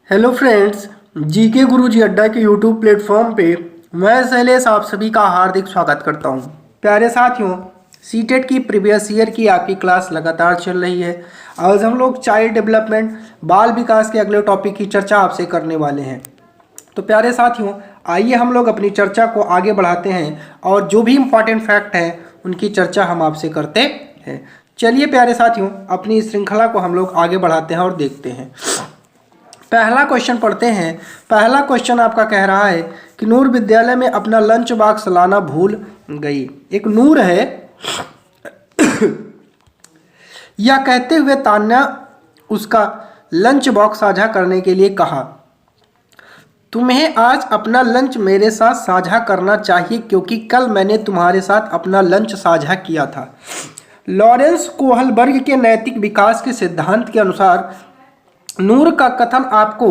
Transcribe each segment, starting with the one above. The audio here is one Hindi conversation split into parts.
हेलो फ्रेंड्स, जीके गुरुजी अड्डा के यूट्यूब प्लेटफॉर्म पे मैं शैलेश आप सभी का हार्दिक स्वागत करता हूं। प्यारे साथियों, सीटेट की प्रीवियस ईयर की आपकी क्लास लगातार चल रही है। आज हम लोग चाइल्ड डेवलपमेंट बाल विकास के अगले टॉपिक की चर्चा आपसे करने वाले हैं। तो प्यारे साथियों, आइए हम लोग अपनी चर्चा को आगे बढ़ाते हैं और जो भी इम्पॉर्टेंट फैक्ट हैं उनकी चर्चा हम आपसे करते हैं। चलिए प्यारे साथियों, अपनी इस श्रृंखला को हम लोग आगे बढ़ाते हैं और देखते हैं। पहला क्वेश्चन पढ़ते हैं। पहला क्वेश्चन आपका कह रहा है कि नूर विद्यालय में अपना लंच बॉक्स लाना भूल गई। एक नूर है, यह कहते हुए तान्या उसका लंच बॉक्स साझा करने के लिए कहा, तुम्हें आज अपना लंच मेरे साथ साझा करना चाहिए क्योंकि कल मैंने तुम्हारे साथ अपना लंच साझा किया था। लॉरेंस कोहलबर्ग के नैतिक विकास के सिद्धांत के अनुसार नूर का कथन आपको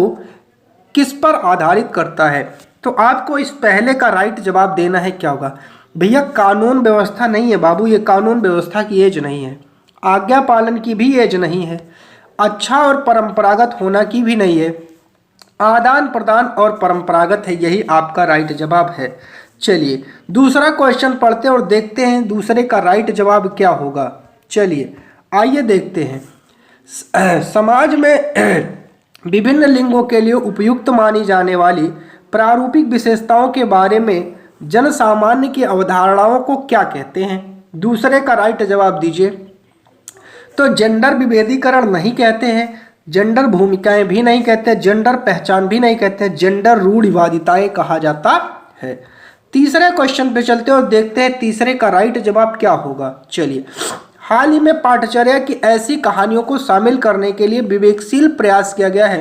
किस पर आधारित करता है? तो आपको इस पहले का राइट जवाब देना है। क्या होगा भैया? कानून व्यवस्था नहीं है बाबू, ये कानून व्यवस्था की एज नहीं है, आज्ञा पालन की भी एज नहीं है, अच्छा और परंपरागत होना की भी नहीं है, आदान प्रदान और परंपरागत है। यही आपका राइट जवाब है। चलिए दूसरा क्वेश्चन पढ़ते हैं और देखते हैं दूसरे का राइट जवाब क्या होगा। चलिए आइए देखते हैं। समाज में विभिन्न लिंगों के लिए उपयुक्त मानी जाने वाली प्रारूपिक विशेषताओं के बारे में जन सामान्य की अवधारणाओं को क्या कहते हैं? दूसरे का राइट जवाब दीजिए। तो जेंडर विभेदीकरण नहीं कहते हैं, जेंडर भूमिकाएं भी नहीं कहते, जेंडर पहचान भी नहीं कहते, जेंडर रूढ़िवादिताएं कहा जाता है। तीसरे क्वेश्चन पे चलते हैं और देखते हैं तीसरे का राइट जवाब क्या होगा। चलिए, हाल ही में पाठचर्या की ऐसी कहानियों को शामिल करने के लिए विवेकशील प्रयास किया गया है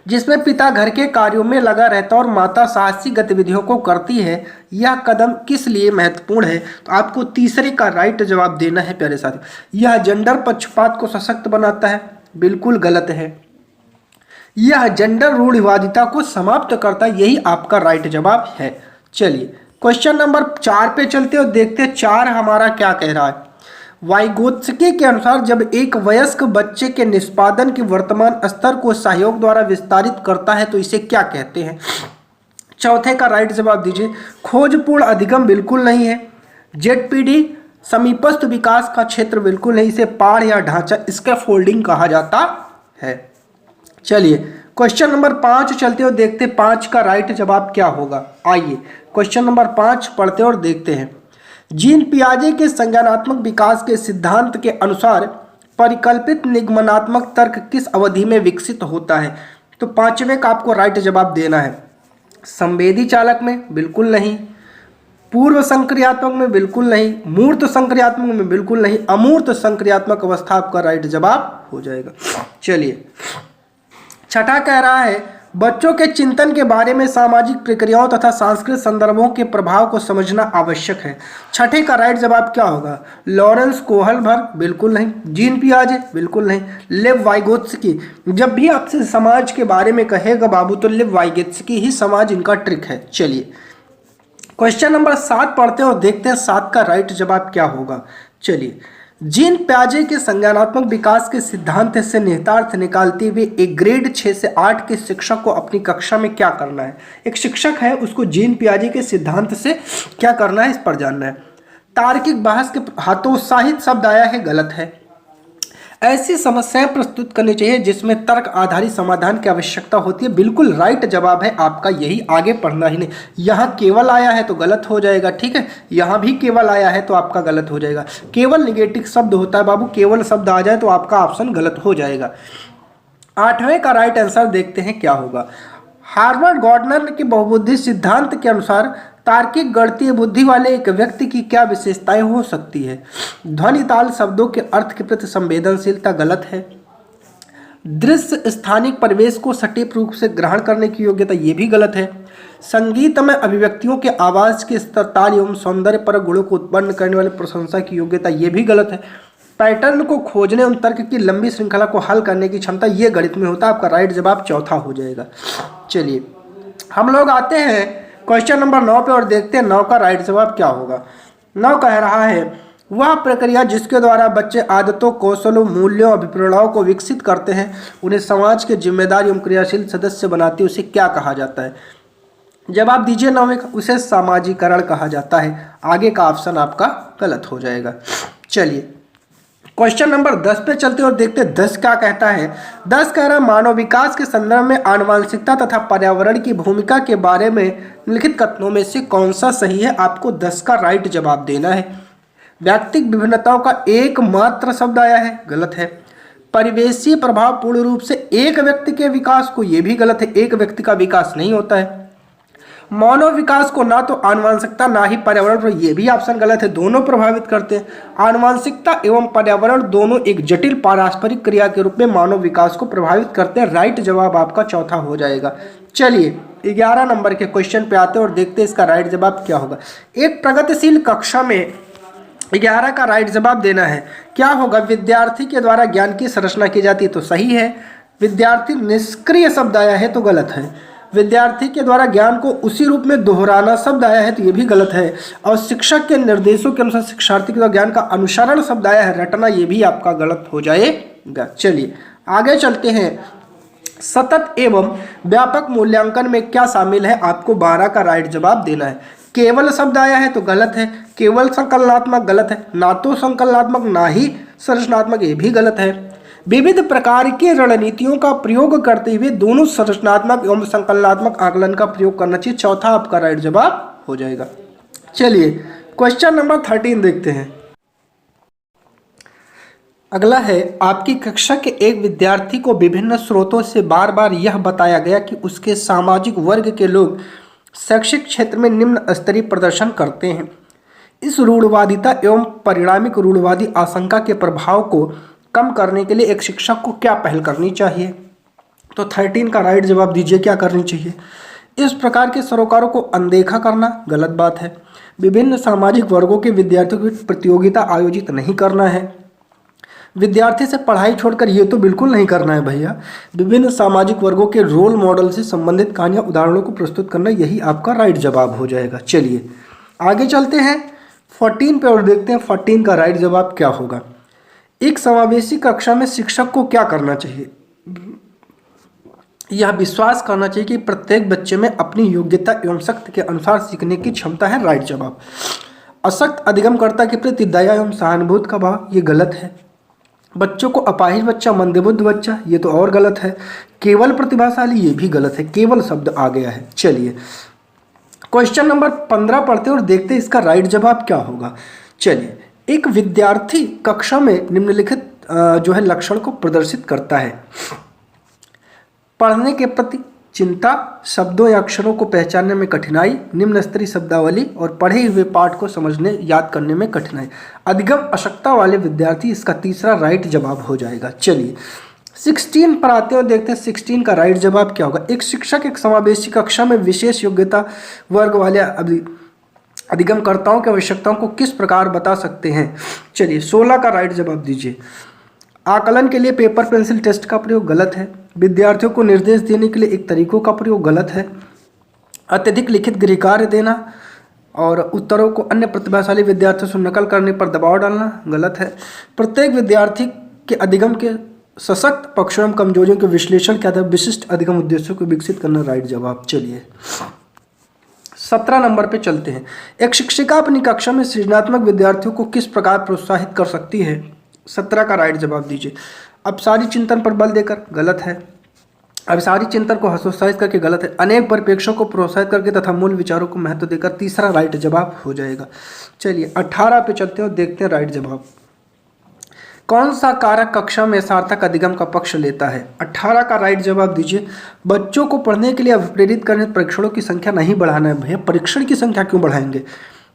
जिसमें पिता घर के कार्यों में लगा रहता और माता साहसी गतिविधियों को करती है। यह कदम किस लिए महत्वपूर्ण है? तो आपको तीसरे का राइट जवाब देना है प्यारे साथी। यह जेंडर पक्षपात को सशक्त बनाता है, बिल्कुल गलत है। यह जेंडर रूढ़िवादिता को समाप्त करता है, यही आपका राइट जवाब है। चलिए क्वेश्चन नंबर 4 पे चलते और देखते हैं 4 हमारा क्या कह रहा है। वाइगोत्स्की के अनुसार जब एक वयस्क बच्चे के निष्पादन के वर्तमान स्तर को सहयोग द्वारा विस्तारित करता है तो इसे क्या कहते हैं? चौथे का राइट जवाब दीजिए। खोजपूर्ण अधिगम बिल्कुल नहीं है। जेडपीडी समीपस्थ विकास का क्षेत्र बिल्कुल नहीं, इसे पाड़ या ढांचा स्कैफोल्डिंग कहा जाता है। चलिए क्वेश्चन नंबर 5 चलते और देखते 5 का राइट जवाब क्या होगा। आइए क्वेश्चन नंबर 5 पढ़ते और देखते हैं। जीन पियाजे के संज्ञानात्मक विकास के सिद्धांत के अनुसार परिकल्पित निगमनात्मक तर्क किस अवधि में विकसित होता है? तो 5वें का आपको राइट जवाब देना है। संवेदी चालक में बिल्कुल नहीं, पूर्व संक्रियात्मक में बिल्कुल नहीं, मूर्त संक्रियात्मक में बिल्कुल नहीं, अमूर्त संक्रियात्मक अवस्था आपका राइट जवाब हो जाएगा। चलिए छठा कह रहा है बच्चों के चिंतन के बारे में सामाजिक प्रक्रियाओं तथा सांस्कृतिक संदर्भों के प्रभाव को समझना आवश्यक है। छठे का राइट जवाब क्या होगा? लॉरेंस कोहलबर्ग बिल्कुल नहीं, जीन पियाजे बिल्कुल नहीं, लेव वाइगोत्स्की। जब भी आपसे समाज के बारे में कहेगा बाबू तो लेव वाइगोत्स्की ही समाज इनका ट्रिक है। चलिए क्वेश्चन नंबर 7 पढ़ते हैं और देखते हैं 7 का राइट जवाब क्या होगा। चलिए, जीन पियाजे के संज्ञानात्मक विकास के सिद्धांत से निहितार्थ निकालते हुए एक ग्रेड 6 से 8 के शिक्षक को अपनी कक्षा में क्या करना है? एक शिक्षक है, उसको जीन पियाजे के सिद्धांत से क्या करना है इस पर जानना है। तार्किक बहस के हतोत्साहित शब्द आया है, गलत है। ऐसी समस्याएं प्रस्तुत करनी चाहिए जिसमें तर्क आधारित समाधान की आवश्यकता होती है, बिल्कुल राइट जवाब है आपका यही। आगे पढ़ना ही नहीं। यहाँ केवल आया है तो गलत हो जाएगा, ठीक है। यहाँ भी केवल आया है तो आपका गलत हो जाएगा। केवल निगेटिव शब्द होता है बाबू, केवल शब्द आ जाए तो आपका ऑप्शन गलत हो जाएगा। 8वें का राइट आंसर देखते हैं क्या होगा। हार्वर्ड गार्डनर के बहुबुद्धि सिद्धांत के अनुसार तार्किक गणितीय बुद्धि वाले एक व्यक्ति की क्या विशेषताएं हो सकती है? ध्वनि ताल शब्दों के अर्थ के प्रति संवेदनशीलता, गलत है। दृश्य स्थानिक परिवेश को सटीक रूप से ग्रहण करने की योग्यता, ये भी गलत है। संगीत में अभिव्यक्तियों के आवाज के स्तर, ताल एवं सौंदर्य पर गुणों को उत्पन्न करने वाले प्रशंसा की योग्यता, ये भी गलत है। पैटर्न को खोजने एवं तर्क की लंबी श्रृंखला को हल करने की क्षमता, ये गणित में होता है। आपका राइट जवाब चौथा हो जाएगा। चलिए हम लोग आते हैं क्वेश्चन नंबर 9 पे और देखते हैं 9 का राइट जवाब क्या होगा। 9 कह रहा है वह प्रक्रिया जिसके द्वारा बच्चे आदतों, कौशलों, मूल्यों और विप्रेरणाओं को विकसित करते हैं, उन्हें समाज के जिम्मेदार एवं क्रियाशील सदस्य बनाती है, उसे क्या कहा जाता है? जवाब दीजिए नौवीं का, उसे सामाजिकरण कहा जाता है। आगे का ऑप्शन आपका गलत हो जाएगा। चलिए क्वेश्चन नंबर 10 पे चलते और देखते 10 क्या कहता है। 10 कह रहा है मानव विकास के संदर्भ में आनुवंशिकता तथा पर्यावरण की भूमिका के बारे में निम्नलिखित कथनों में से कौन सा सही है? आपको 10 का राइट जवाब देना है। व्यक्तिगत विभिन्नताओं का एकमात्र शब्द आया है, गलत है। परिवेशीय प्रभाव पूर्ण रूप से एक व्यक्ति के विकास को, यह भी गलत है, एक व्यक्ति का विकास नहीं होता है। मानव विकास को ना तो आनुवंशिकता ना ही पर्यावरण पर, यह भी ऑप्शन गलत है, दोनों प्रभावित करते हैं। आनुवंशिकता एवं पर्यावरण दोनों एक जटिल पारस्परिक क्रिया के रूप में मानव विकास को प्रभावित करते हैं। राइट जवाब आपका चौथा हो जाएगा। चलिए 11 नंबर के क्वेश्चन पे आते हैं और देखते हैं इसका राइट जवाब क्या होगा। एक प्रगतिशील कक्षा में 11 का राइट जवाब देना है। क्या होगा? विद्यार्थी के द्वारा ज्ञान की संरचना की जाती है, तो सही है। विद्यार्थी निष्क्रिय शब्द आया है तो गलत है। विद्यार्थी के द्वारा ज्ञान को उसी रूप में दोहराना शब्द आया है तो ये भी गलत है। और शिक्षक के निर्देशों के अनुसार शिक्षार्थी के द्वारा ज्ञान का अनुसरण शब्द आया है, रटना, ये भी आपका गलत हो जाएगा। चलिए आगे चलते हैं। सतत एवं व्यापक मूल्यांकन में क्या शामिल है? आपको 12 का राइट जवाब देना है। केवल शब्द आया है तो गलत है। केवल संकलनात्मक गलत है, ना तो संकलनात्मक ना ही संरचनात्मक, ये भी गलत है। विविध प्रकार की रणनीतियों का प्रयोग करते हुए दोनों संरचनात्मक एवं संकलनात्मक आकलन का प्रयोग करना चाहिए। चौथा आपका राइट जवाब हो जाएगा। चलिए क्वेश्चन नंबर 13 देखते हैं। अगला है, आपकी कक्षा के एक विद्यार्थी को विभिन्न स्रोतों से बार बार यह बताया गया कि उसके सामाजिक वर्ग के लोग शैक्षिक क्षेत्र में निम्न स्तरीय प्रदर्शन करते हैं। इस रूढ़वादिता एवं परिणामिक रूढ़वादी आशंका के प्रभाव को कम करने के लिए एक शिक्षक को क्या पहल करनी चाहिए? तो 13 का राइट जवाब दीजिए, क्या करनी चाहिए? इस प्रकार के सरोकारों को अनदेखा करना गलत बात है। विभिन्न सामाजिक वर्गों के विद्यार्थियों की प्रतियोगिता आयोजित नहीं करना है। विद्यार्थी से पढ़ाई छोड़कर ये तो बिल्कुल नहीं करना है भैया। विभिन्न सामाजिक वर्गों के रोल मॉडल से संबंधित कहानियां, उदाहरणों को प्रस्तुत करना, यही आपका राइट जवाब हो जाएगा। चलिए आगे चलते हैं 14 पे और देखते हैं 14 का राइट जवाब क्या होगा। एक समावेशी कक्षा में शिक्षक को क्या करना चाहिए? यह विश्वास करना चाहिए कि प्रत्येक बच्चे में अपनी योग्यता एवं शक्ति के अनुसार सीखने की क्षमता है। राइट जवाब। अशक्त अधिगमकर्ता के प्रति दया एवं सहानुभूति का भाव, ये गलत है। बच्चों को अपाहिज बच्चा, मंदबुद्ध बच्चा, ये तो और गलत है। केवल प्रतिभाशाली, ये भी गलत है, केवल शब्द आ गया है। चलिए क्वेश्चन नंबर 15 पढ़ते हैं और देखते हैं इसका राइट जवाब क्या होगा। चलिए, एक विद्यार्थी कक्षा में निम्नलिखित जो है लक्षण को प्रदर्शित करता है। पढ़ने के प्रति चिंता, शब्दों या अक्षरों को पहचानने में कठिनाई, निम्न स्तरीय शब्दावली और पढ़े हुए पाठ को समझने, याद करने में कठिनाई। अधिगम अशक्तता वाले विद्यार्थी, इसका तीसरा राइट जवाब हो जाएगा। चलिए 16 पर आते हैं और देखते हैं 16 का राइट जवाब क्या होगा। एक शिक्षक एक समावेशी कक्षा में विशेष योग्यता वर्ग वाले अधिगमकर्ताओं की आवश्यकताओं को किस प्रकार बता सकते हैं? चलिए 16 का राइट जवाब दीजिए। आकलन के लिए पेपर पेंसिल टेस्ट का प्रयोग, गलत है। विद्यार्थियों को निर्देश देने के लिए एक तरीकों का प्रयोग, गलत है। अत्यधिक लिखित गृह कार्य देना और उत्तरों को अन्य प्रतिभाशाली विद्यार्थियों से नकल करने पर दबाव डालना, गलत है। प्रत्येक विद्यार्थी के अधिगम के सशक्त पक्षों एवं कमजोरियों के विश्लेषण के आधार विशिष्ट अधिगम उद्देश्यों को विकसित करना, राइट जवाब। चलिए 17 नंबर पे चलते हैं। एक शिक्षिका अपनी कक्षा में सृजनात्मक विद्यार्थियों को किस प्रकार प्रोत्साहित कर सकती है? 17 का राइट जवाब दीजिए। अपसारी चिंतन पर बल देकर, गलत है। अपसारी चिंतन को हतोत्साहित करके, गलत है। अनेक परिप्रेक्ष्यों को प्रोत्साहित करके तथा मूल विचारों को महत्व देकर, तीसरा राइट जवाब हो जाएगा। चलिए 18 पे चलते हैं और देखते हैं राइट जवाब। कौन सा कारक कक्षा में सार्थक अधिगम का पक्ष लेता है? 18 का राइट जवाब दीजिए। बच्चों को पढ़ने के लिए अप्रेरित करने परीक्षणों की संख्या नहीं बढ़ाना है। भैया परीक्षण की संख्या क्यों बढ़ाएंगे?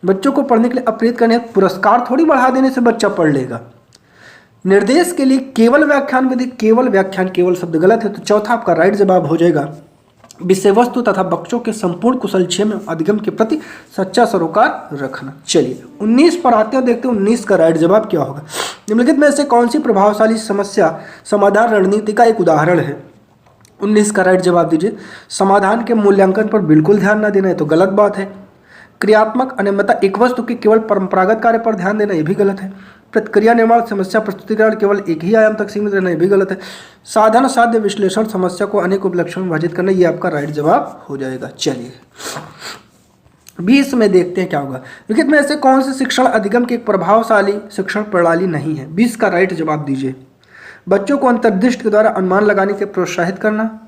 बच्चों को पढ़ने के लिए अप्रेरित करने, पुरस्कार थोड़ी बढ़ा देने से बच्चा पढ़ लेगा। निर्देश के लिए केवल व्याख्यान विधि, केवल व्याख्यान, केवल शब्द, गलत है। तो चौथा आपका राइट जवाब हो जाएगा। विषय वस्तु तथा बच्चों के संपूर्ण कुशलक्षेम में अधिगम के प्रति सच्चा सरोकार रखना। चलिए 19 पर आते हैं, देखते हैं 19 का राइट जवाब क्या होगा। निम्नलिखित में से कौन सी प्रभावशाली समस्या समाधान रणनीति का एक उदाहरण है? 19 का राइट जवाब दीजिए। समाधान के मूल्यांकन पर बिल्कुल ध्यान न देना है तो गलत बात है। क्रियात्मक अनियमितता, एक वस्तु के केवल परंपरागत कार्य पर ध्यान देना, ये भी गलत है। प्रतिक्रिया निर्माण, समस्या प्रस्तुतिकरण केवल एक ही आयाम तक सीमित रहना, ये भी गलत है। साधन साध्य विश्लेषण, समस्या को अनेक उपलक्षणों में विभाजित करना, ये आपका राइट जवाब हो जाएगा। चलिए 20 में देखते हैं क्या होगा। लिखित में ऐसे कौन से शिक्षण अधिगम की एक प्रभावशाली शिक्षण प्रणाली नहीं है? 20 का राइट जवाब दीजिए। बच्चों को अंतर्दृष्टि के द्वारा अनुमान लगाने के प्रोत्साहित करना,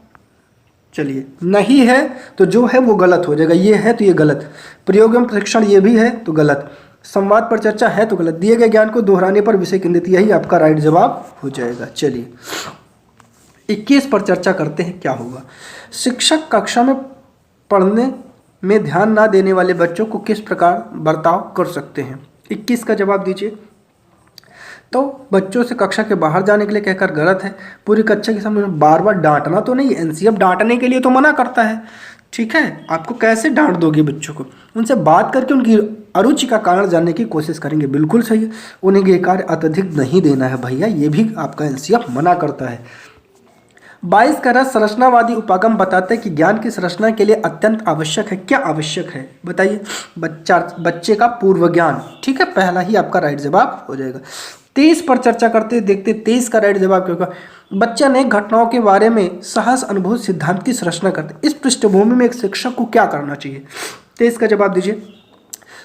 चलिए नहीं है तो जो है वो गलत हो जाएगा, ये है तो ये गलत। प्रयोग एवं प्रशिक्षण, ये भी है तो गलत। संवाद पर चर्चा है तो गलत। दिए गए ज्ञान को दोहराने पर विषय केंद्रित, यही आपका राइट जवाब हो जाएगा। चलिए 21 पर चर्चा करते हैं क्या होगा। शिक्षक कक्षा में पढ़ने में ध्यान ना देने वाले बच्चों को किस प्रकार बर्ताव कर सकते हैं? 21 का जवाब दीजिए। तो बच्चों से कक्षा के बाहर जाने के लिए कहकर गलत है। पूरी कक्षा के सामने बार बार डांटना तो नहीं, एनसीएफ डांटने के लिए तो मना करता है, ठीक है। आपको कैसे डांट दोगे बच्चों को? उनसे बात करके उनकी अरुचि का कारण जानने की कोशिश करेंगे, बिल्कुल सही है। उन्हें ये कार्य अत्यधिक नहीं देना है भैया, ये भी आपका एनसीएफ मना करता है। 22 का रस संरचनावादी उपागम बताते हैं कि ज्ञान की संरचना के लिए अत्यंत आवश्यक है। क्या आवश्यक है बताइए? बच्चे का पूर्व ज्ञान, ठीक है, पहला ही आपका राइट जवाब हो जाएगा। 23 पर चर्चा करते देखते 23 का राइट जवाब क्या होगा। बच्चे अनेक घटनाओं के बारे में सहज अनुभव सिद्धांत की संरचना करते। इस पृष्ठभूमि में एक शिक्षक को क्या करना चाहिए? 23 का जवाब दीजिए।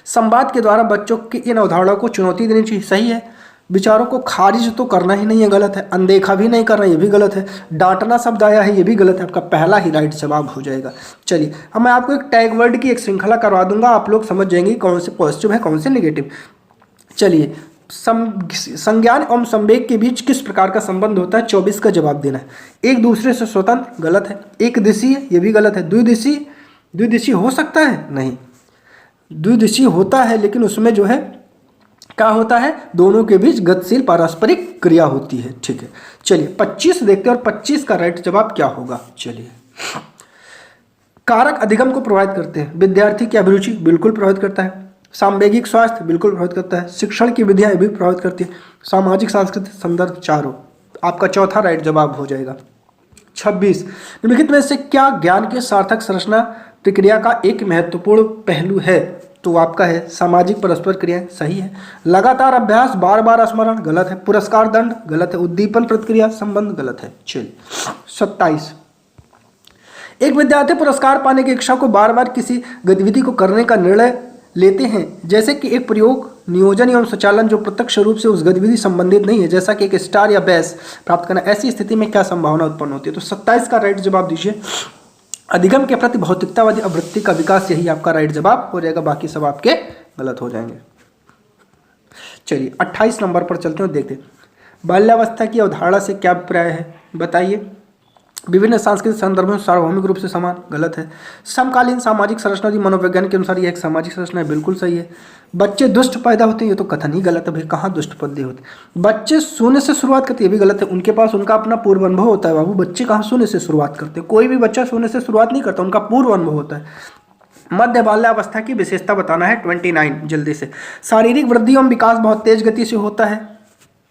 संवाद के द्वारा बच्चों की इन अवधारणाओं को चुनौती देनी चाहिए, सही है। विचारों को खारिज तो करना ही नहीं है, गलत है। अनदेखा भी नहीं करना, ये भी गलत है। डांटना शब्द आया है, ये भी गलत है। आपका पहला ही राइट जवाब हो जाएगा। चलिए अब मैं आपको एक टैग वर्ड की एक श्रृंखला करवा दूंगा, आप लोग समझ जाएंगे कौन से पॉजिटिव है कौन से नेगेटिव। चलिए संज्ञान एवं संवेग के बीच किस प्रकार का संबंध होता है? 24 का जवाब देना है। एक दूसरे से स्वतंत्र, गलत है। एक दिशीय, ये भी गलत है। द्विदिशीय हो सकता है? नहीं, द्विदिशीय होता है लेकिन उसमें जो है क्या होता है, दोनों के बीच गतिशील पारस्परिक क्रिया होती है, ठीक है। चलिए 25 देखते हैं और 25 का राइट जवाब क्या होगा। चलिए कारक अधिगम को प्रभावित करते हैं। विद्यार्थी की अभिरुचि, बिल्कुल प्रभावित करता है। सामवेगिक स्वास्थ्य, बिल्कुल प्रभावित करता है। शिक्षण की विधियाँ भी प्रभावित करती है। सामाजिक सांस्कृतिक संदर्भ, चारों। आपका चौथा राइट जवाब हो जाएगा। 26 निम्नलिखित में से क्या ज्ञान के सार्थक संरचना प्रक्रिया का एक महत्वपूर्ण पहलू है? तो आपका है सामाजिक परस्पर क्रियाएं, सही है। लगातार अभ्यास, बार बार स्मरण, गलत है। पुरस्कार दंड, गलत है। उद्दीपन प्रतिक्रिया संबंध, गलत है। चलिए 27 एक विद्यार्थी पुरस्कार पाने की इच्छा को बार बार किसी गतिविधि को करने का निर्णय लेते हैं, जैसे कि एक प्रयोग, नियोजन एवं संचालन जो प्रत्यक्ष रूप से उस गतिविधि संबंधित नहीं है, जैसा कि एक स्टार या बेस प्राप्त करना। ऐसी स्थिति में क्या संभावना उत्पन्न होती है? तो 27 का राइट जवाब दीजिए। अधिगम के प्रति भौतिकतावादी आवृत्ति का विकास, यही आपका राइट जवाब हो जाएगा। बाकी सब आपके गलत हो जाएंगे। चलिए 28 नंबर पर चलते हैं, देखते हैं बाल्यावस्था की अवधारणा से क्या अभिप्राय है, बताइए। विभिन्न सांस्कृतिक संदर्भों में सार्वभौमिक रूप से समान, गलत है। समकालीन सामाजिक संरचना मनोवैज्ञानिक के अनुसार यह एक सामाजिक संरचना है, बिल्कुल सही है। बच्चे दुष्ट पैदा होते हैं, ये तो कथन ही गलत है भाई, कहाँ दुष्ट पैदा होते हैं। बच्चे शून्य से शुरुआत करते हैं, ये भी गलत है। उनके पास उनका अपना पूर्व अनुभव होता है बाबू, बच्चे कहाँ शून्य से शुरुआत करते हैं। कोई भी बच्चा शून्य से शुरुआत नहीं करता, उनका पूर्व अनुभव होता है। मध्य बाल्यावस्था की विशेषता बताना है 29 जल्दी से। शारीरिक वृद्धि एवं विकास बहुत तेज गति से होता है।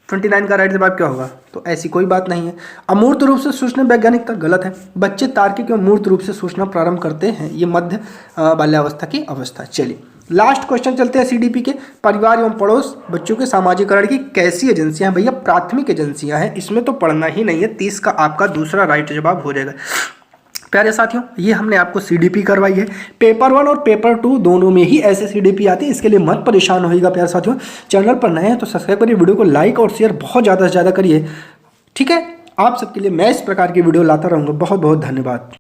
29 का राइट जवाब क्या होगा? तो ऐसी कोई बात नहीं है। अमूर्त रूप से सोचना वैज्ञानिकता, गलत है। बच्चे तार्किक एवं मूर्त रूप से सोचना प्रारंभ करते हैं, ये मध्य बाल्यावस्था की अवस्था। चलिए लास्ट क्वेश्चन चलते हैं सीडीपी के। परिवार एवं पड़ोस बच्चों के सामाजिकरण की कैसी एजेंसियां? भैया प्राथमिक एजेंसियां हैं, इसमें तो पढ़ना ही नहीं है। 30 का आपका दूसरा राइट जवाब हो जाएगा। प्यारे साथियों, ये हमने आपको सीडीपी करवाई है। पेपर 1 और पेपर 2 दोनों में ही ऐसे सीडीपी आते हैं, इसके लिए मत परेशान होइएगा प्यारे साथियों। चैनल पर नए हैं तो सब्सक्राइब करिए, वीडियो को लाइक और शेयर बहुत ज़्यादा से ज़्यादा करिए, ठीक है। आप सबके लिए मैं इस प्रकार की वीडियो लाता रहूँगा। बहुत बहुत धन्यवाद।